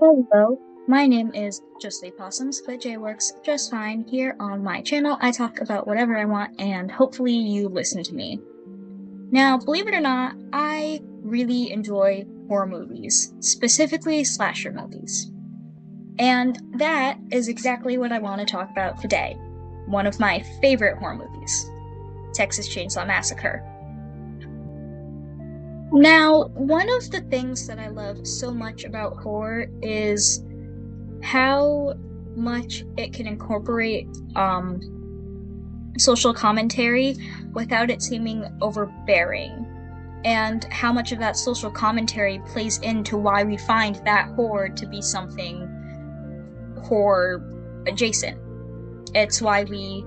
Hello, my name is Justly Possums, but Jay works just fine. Here on my channel, I talk about whatever I want, and hopefully you listen to me. Now, believe it or not, I really enjoy horror movies, specifically slasher movies. And that is exactly what I want to talk about today. One of my favorite horror movies, Texas Chainsaw Massacre. Now, one of the things that I love so much about horror is how much it can incorporate social commentary without it seeming overbearing, and how much of that social commentary plays into why we find that horror to be something horror adjacent. It's why we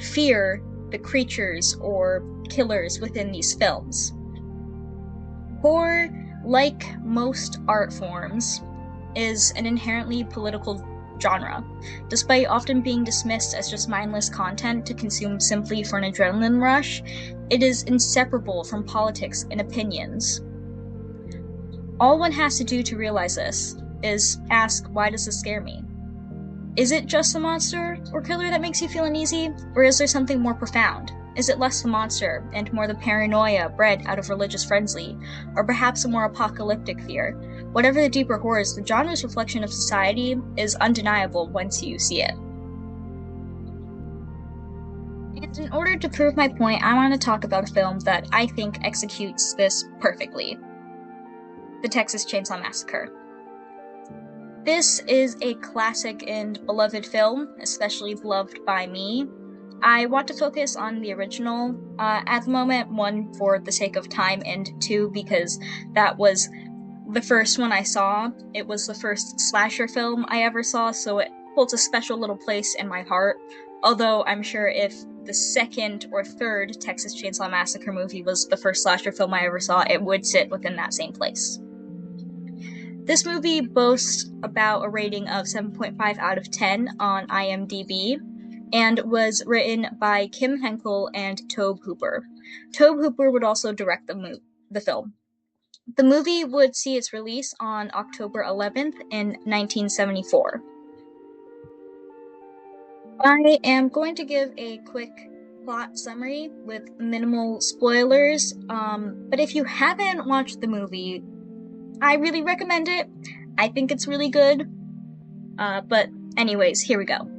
fear the creatures or killers within these films. Horror, like most art forms, is an inherently political genre. Despite often being dismissed as just mindless content to consume simply for an adrenaline rush, it is inseparable from politics and opinions. All one has to do to realize this is ask, why does this scare me? Is it just the monster or killer that makes you feel uneasy, or is there something more profound? Is it less the monster and more the paranoia bred out of religious frenzy, or perhaps a more apocalyptic fear? Whatever the deeper horrors, the genre's reflection of society is undeniable once you see it. And in order to prove my point, I want to talk about a film that I think executes this perfectly. The Texas Chainsaw Massacre. This is a classic and beloved film, especially beloved by me. I want to focus on the original at the moment, one, for the sake of time, and two, because that was the first one I saw. It was the first slasher film I ever saw, so it holds a special little place in my heart. Although I'm sure if the second or third Texas Chainsaw Massacre movie was the first slasher film I ever saw, it would sit within that same place. This movie boasts about a rating of 7.5 out of 10 on IMDb, and was written by Kim Henkel and Tobe Hooper. Tobe Hooper would also direct the film. The movie would see its release on October 11th in 1974. I am going to give a quick plot summary with minimal spoilers, but if you haven't watched the movie, I really recommend it. I think it's really good. But anyways, here we go.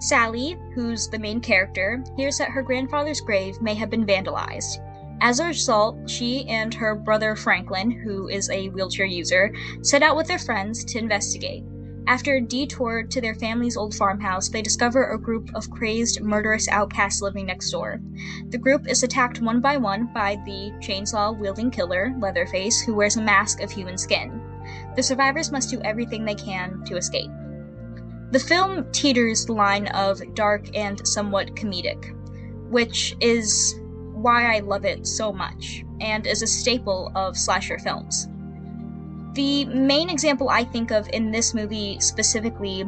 Sally, who's the main character, hears that her grandfather's grave may have been vandalized. As a result, she and her brother Franklin, who is a wheelchair user, set out with their friends to investigate. After a detour to their family's old farmhouse, they discover a group of crazed, murderous outcasts living next door. The group is attacked one by one by the chainsaw-wielding killer, Leatherface, who wears a mask of human skin. The survivors must do everything they can to escape. The film teeters the line of dark and somewhat comedic, which is why I love it so much, and is a staple of slasher films. The main example I think of in this movie specifically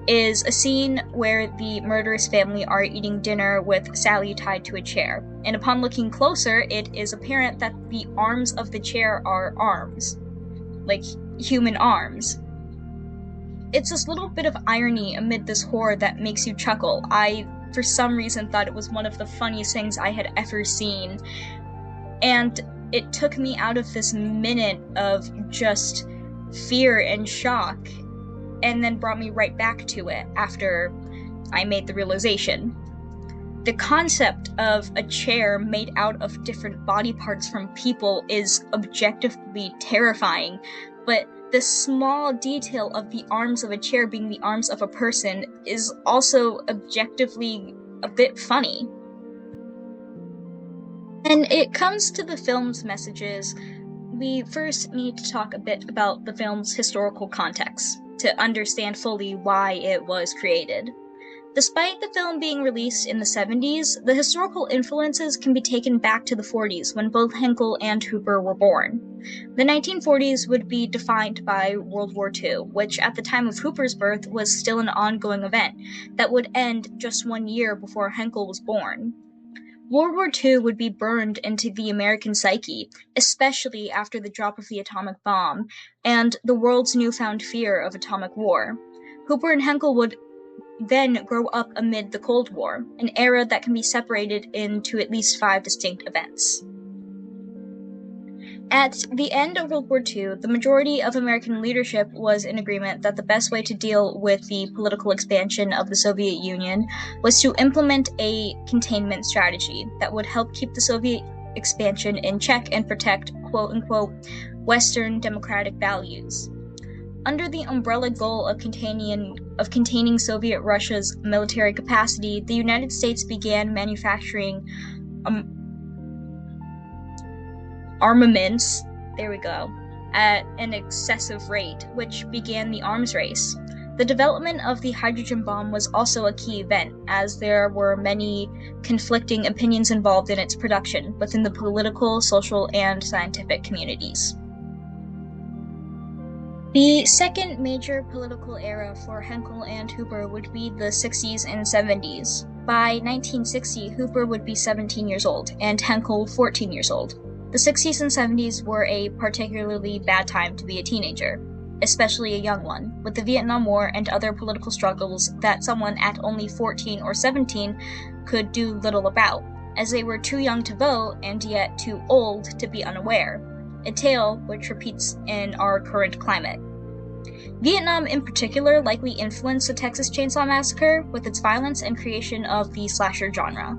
is a scene where the murderous family are eating dinner with Sally tied to a chair, and upon looking closer, it is apparent that the arms of the chair are arms, like human arms. It's this little bit of irony amid this horror that makes you chuckle. I, for some reason, thought it was one of the funniest things I had ever seen, and it took me out of this minute of just fear and shock, and then brought me right back to it after I made the realization. The concept of a chair made out of different body parts from people is objectively terrifying, but the small detail of the arms of a chair being the arms of a person is also objectively a bit funny. When it comes to the film's messages, we first need to talk a bit about the film's historical context to understand fully why it was created. Despite the film being released in the 70s, the historical influences can be taken back to the 40s when both Henkel and Hooper were born. The 1940s would be defined by World War II, which at the time of Hooper's birth was still an ongoing event that would end just 1 year before Henkel was born. World War II would be burned into the American psyche, especially after the drop of the atomic bomb and the world's newfound fear of atomic war. Hooper and Henkel would then grow up amid the Cold War, an era that can be separated into at least 5 distinct events. At the end of World War II, the majority of American leadership was in agreement that the best way to deal with the political expansion of the Soviet Union was to implement a containment strategy that would help keep the Soviet expansion in check and protect quote-unquote Western democratic values. Under the umbrella goal of containing Soviet Russia's military capacity, the United States began manufacturing armaments, at an excessive rate, which began the arms race. The development of the hydrogen bomb was also a key event, as there were many conflicting opinions involved in its production within the political, social, and scientific communities. The second major political era for Henkel and Hooper would be the 60s and 70s. By 1960, Hooper would be 17 years old, and Henkel 14 years old. The 60s and 70s were a particularly bad time to be a teenager, especially a young one, with the Vietnam War and other political struggles that someone at only 14 or 17 could do little about, as they were too young to vote and yet too old to be unaware, a tale which repeats in our current climate. Vietnam in particular likely influenced the Texas Chainsaw Massacre with its violence and creation of the slasher genre.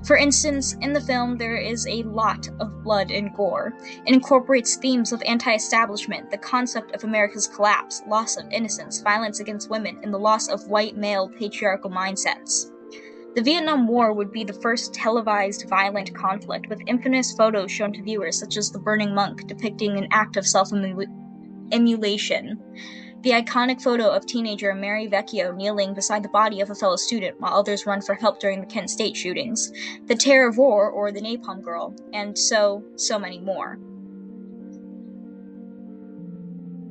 For instance, in the film there is a lot of blood and gore. It incorporates themes of anti-establishment, the concept of America's collapse, loss of innocence, violence against women, and the loss of white male patriarchal mindsets. The Vietnam War would be the first televised violent conflict, with infamous photos shown to viewers such as the burning monk depicting an act of self-immolation. The iconic photo of teenager Mary Vecchio kneeling beside the body of a fellow student while others run for help during the Kent State shootings, the Terror of War or the Napalm Girl, and so many more.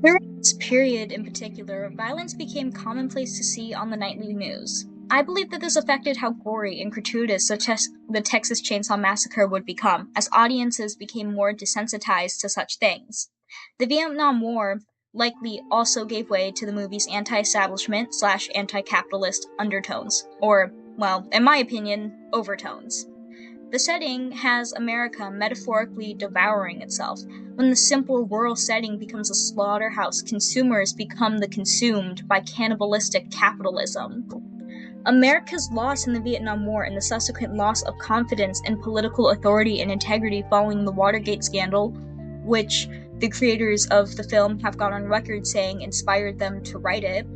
During this period in particular, violence became commonplace to see on the nightly news. I believe that this affected how gory and gratuitous the Texas Chainsaw Massacre would become, as audiences became more desensitized to such things. The Vietnam War likely also gave way to the movie's anti-establishment/anti-capitalist undertones, or, well, in my opinion, overtones. The setting has America metaphorically devouring itself. When the simple rural setting becomes a slaughterhouse, consumers become the consumed by cannibalistic capitalism. America's loss in the Vietnam War and the subsequent loss of confidence in political authority and integrity following the Watergate scandal, which the creators of the film have gone on record saying inspired them to write it,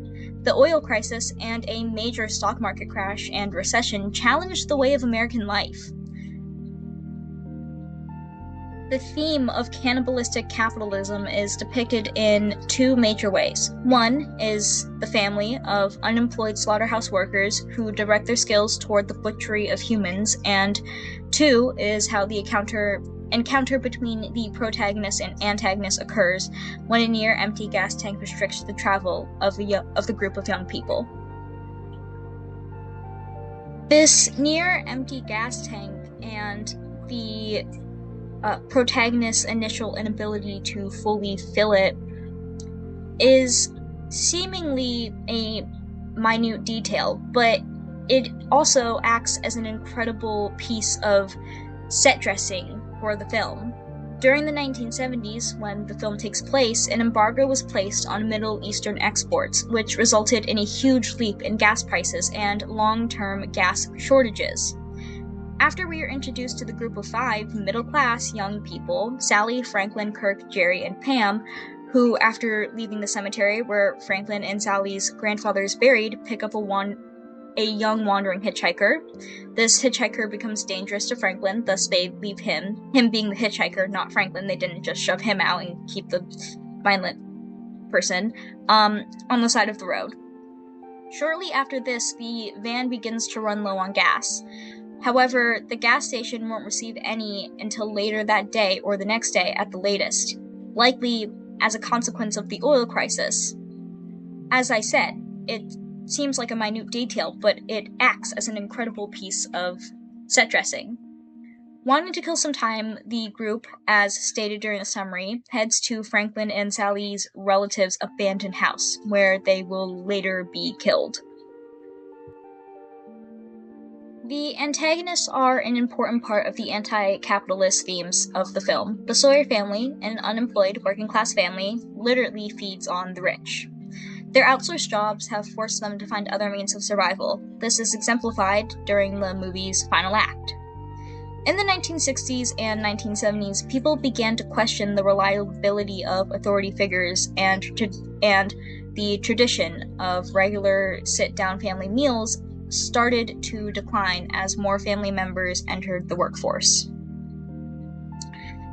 the oil crisis and a major stock market crash and recession challenged the way of American life. The theme of cannibalistic capitalism is depicted in two major ways. One is the family of unemployed slaughterhouse workers who direct their skills toward the butchery of humans, and two is how the encounter between the protagonist and antagonist occurs when a near-empty gas tank restricts the travel of the group of young people. This near-empty gas tank and the protagonist's initial inability to fully fill it is seemingly a minute detail, but it also acts as an incredible piece of set dressing for the film. During the 1970s, when the film takes place, an embargo was placed on Middle Eastern exports, which resulted in a huge leap in gas prices and long-term gas shortages. After we are introduced to the group of 5 middle-class young people, Sally, Franklin, Kirk, Jerry, and Pam, who, after leaving the cemetery where Franklin and Sally's grandfather is buried, pick up a young wandering hitchhiker. This hitchhiker becomes dangerous to Franklin, thus they leave him being the hitchhiker, not Franklin. They didn't just shove him out and keep the violent person on the side of the road. Shortly after this, the van begins to run low on gas. However, the gas station won't receive any until later that day or the next day at the latest, likely as a consequence of the oil crisis. As I said, it seems like a minute detail, but it acts as an incredible piece of set dressing. Wanting to kill some time, the group, as stated during the summary, heads to Franklin and Sally's relatives' abandoned house, where they will later be killed. The antagonists are an important part of the anti-capitalist themes of the film. The Sawyer family, an unemployed working-class family, literally feeds on the rich. Their outsourced jobs have forced them to find other means of survival. This is exemplified during the movie's final act. In the 1960s and 1970s, people began to question the reliability of authority figures and the tradition of regular sit-down family meals started to decline as more family members entered the workforce.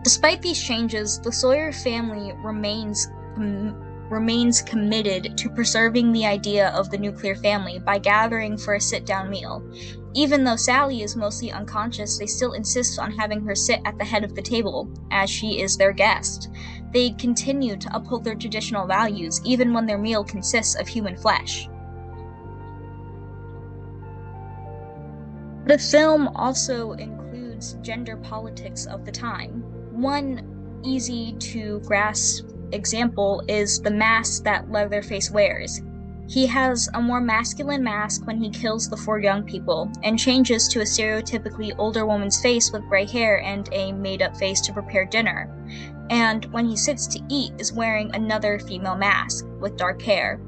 Despite these changes, the Sawyer family remains committed to preserving the idea of the nuclear family by gathering for a sit-down meal. Even though Sally is mostly unconscious, they still insist on having her sit at the head of the table, as she is their guest. They continue to uphold their traditional values, even when their meal consists of human flesh. The film also includes gender politics of the time. One easy-to-grasp example is the mask that Leatherface wears. He has a more masculine mask when he kills the 4 young people, and changes to a stereotypically older woman's face with gray hair and a made-up face to prepare dinner. And when he sits to eat, is wearing another female mask with dark hair.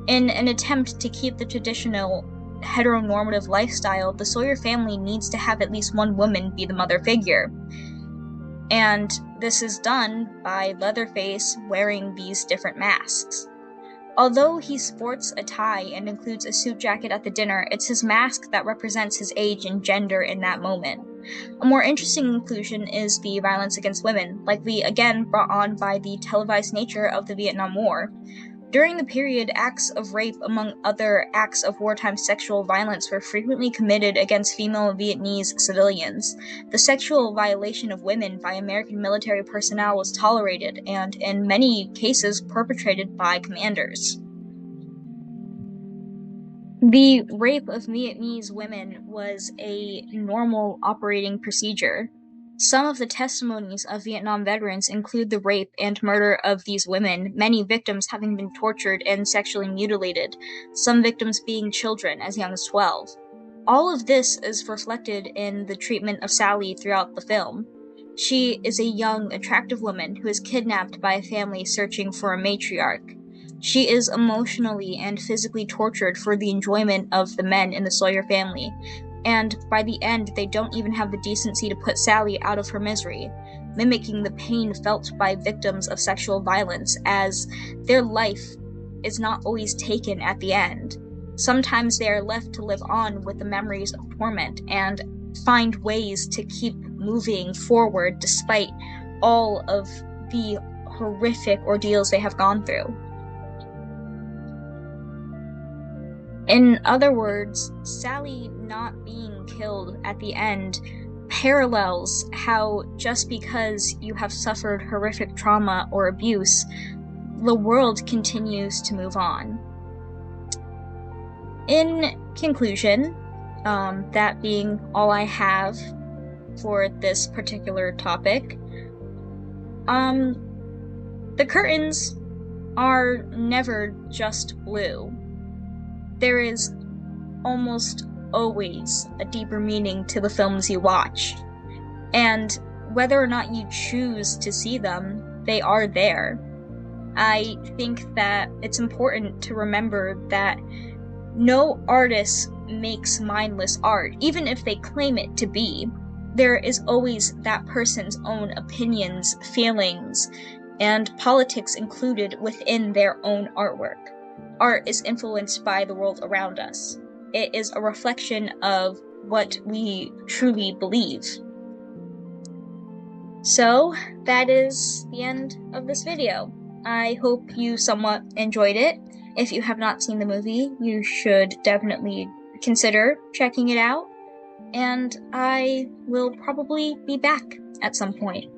In an attempt to keep the traditional heteronormative lifestyle, the Sawyer family needs to have at least one woman be the mother figure. And this is done by Leatherface wearing these different masks. Although he sports a tie and includes a suit jacket at the dinner, it's his mask that represents his age and gender in that moment. A more interesting inclusion is the violence against women, likely again brought on by the televised nature of the Vietnam War. During the period, acts of rape, among other acts of wartime sexual violence, were frequently committed against female Vietnamese civilians. The sexual violation of women by American military personnel was tolerated and, in many cases, perpetrated by commanders. The rape of Vietnamese women was a normal operating procedure. Some of the testimonies of Vietnam veterans include the rape and murder of these women, many victims having been tortured and sexually mutilated, some victims being children as young as 12. All of this is reflected in the treatment of Sally throughout the film. She is a young, attractive woman who is kidnapped by a family searching for a matriarch. She is emotionally and physically tortured for the enjoyment of the men in the Sawyer family, and by the end, they don't even have the decency to put Sally out of her misery, mimicking the pain felt by victims of sexual violence, as their life is not always taken at the end. Sometimes they are left to live on with the memories of torment and find ways to keep moving forward despite all of the horrific ordeals they have gone through. In other words, Sally not being killed at the end parallels how just because you have suffered horrific trauma or abuse, the world continues to move on. In conclusion, that being all I have for this particular topic, the curtains are never just blue. There is almost always a deeper meaning to the films you watch, and whether or not you choose to see them, they are there. I think that it's important to remember that no artist makes mindless art, even if they claim it to be. There is always that person's own opinions, feelings, and politics included within their own artwork. Art is influenced by the world around us. It is a reflection of what we truly believe. So, that is the end of this video. I hope you somewhat enjoyed it. If you have not seen the movie, you should definitely consider checking it out, and I will probably be back at some point.